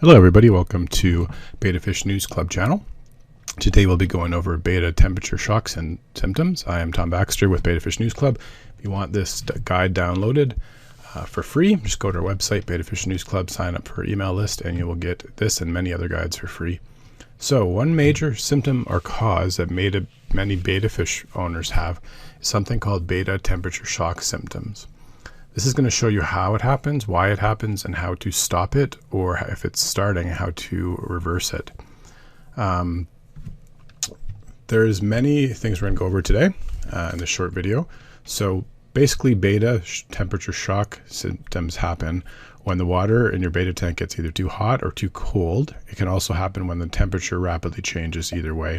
Hello everybody, welcome to Betta Fish News Club channel. Today we'll be going over betta temperature shocks and symptoms. I am Tom Baxter with Betta Fish News Club. If you want this guide downloaded for free, just go to our website, Betta Fish News Club, sign up for our email list, and you will get this and many other guides for free. So one major symptom or cause that many betta fish owners have is something called betta temperature shock symptoms. This is going to show you how it happens, why it happens, and how to stop it, or if it's starting, how to reverse it. There's many things we're going to go over today in this short video. So basically, betta temperature shock symptoms happen when the water in your betta tank gets either too hot or too cold. It can also happen when the temperature rapidly changes either way.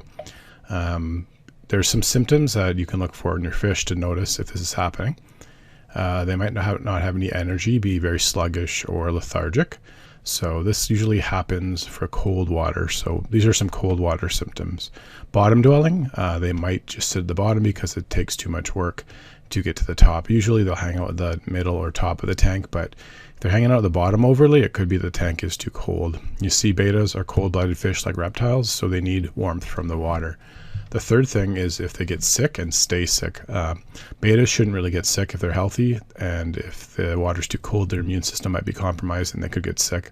There's some symptoms that you can look for in your fish to notice if this is happening. They might not have any energy, be very sluggish or lethargic. So this usually happens for cold water. So these are some cold water symptoms. Bottom dwelling, they might just sit at the bottom because it takes too much work to get to the top. Usually they'll hang out at the middle or top of the tank, but if they're hanging out at the bottom overly, it could be the tank is too cold. You see, bettas are cold-blooded fish like reptiles, so they need warmth from the water. The third thing is if they get sick and stay sick. Bettas shouldn't really get sick if they're healthy, and if the water's too cold, their immune system might be compromised and they could get sick.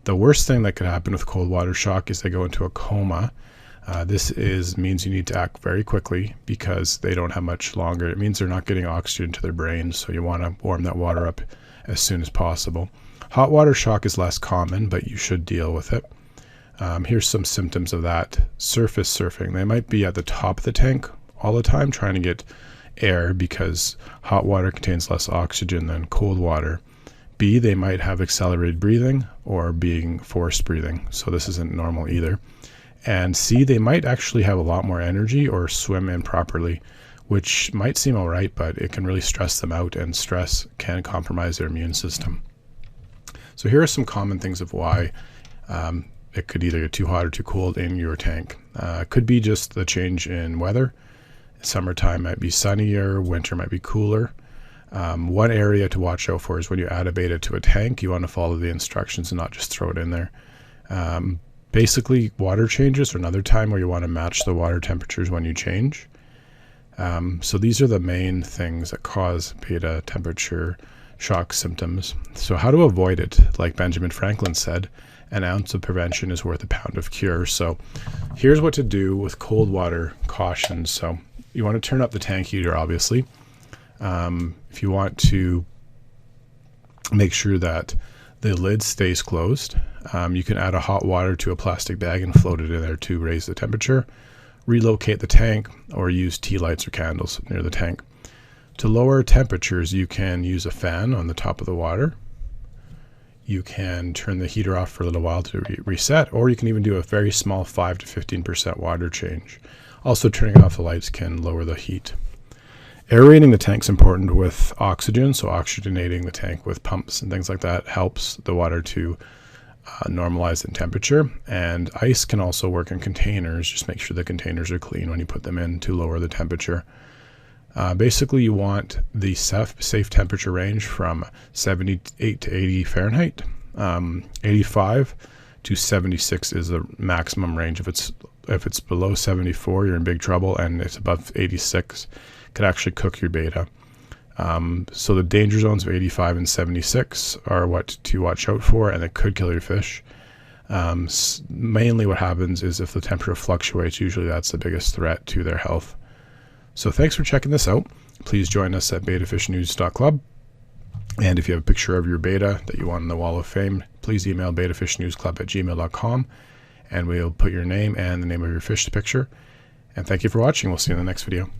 The worst thing that could happen with cold water shock is they go into a coma. This means you need to act very quickly because they don't have much longer. It means they're not getting oxygen to their brain, so you want to warm that water up as soon as possible. Hot water shock is less common, but you should deal with it. Here's some symptoms of that. Surface surfing. They might be at the top of the tank all the time trying to get air because hot water contains less oxygen than cold water. B, they might have accelerated breathing or being forced breathing, so this isn't normal either. And C, they might actually have a lot more energy or swim improperly, which might seem all right, but it can really stress them out, and stress can compromise their immune system. So here are some common things of why it could either get too hot or too cold in your tank. It could be just the change in weather. Summertime might be sunnier, winter might be cooler. One area to watch out for is when you add a betta to a tank, you want to follow the instructions and not just throw it in there. Basically, water changes are another time where you want to match the water temperatures when you change. So these are the main things that cause betta temperature shock symptoms. So how to avoid it? Like Benjamin Franklin said, an ounce of prevention is worth a pound of cure. So here's what to do with cold water cautions. So you want to turn up the tank heater, obviously. If you want to make sure that the lid stays closed, you can add a hot water to a plastic bag and float it in there to raise the temperature. Relocate the tank or use tea lights or candles near the tank. To lower temperatures, you can use a fan on the top of the water. You can turn the heater off for a little while to reset, or you can even do a very small 5 to 15% water change. Also, turning off the lights can lower the heat. Aerating the tank is important with oxygen, so oxygenating the tank with pumps and things like that helps the water to normalize in temperature. And ice can also work in containers. Just make sure the containers are clean when you put them in to lower the temperature. Basically, you want the safe temperature range from 78 to 80 Fahrenheit. 85 to 76 is the maximum range. If it's below 74, you're in big trouble, and it's above 86, it could actually cook your betta. So the danger zones of 85 and 76 are what to watch out for, and it could kill your fish. Mainly what happens is if the temperature fluctuates, usually that's the biggest threat to their health. So thanks for checking this out. Please join us at bettafishnews.club. And if you have a picture of your betta that you want in the Wall of Fame, please email bettafishnewsclub@gmail.com, and we'll put your name and the name of your fish to picture. And thank you for watching. We'll see you in the next video.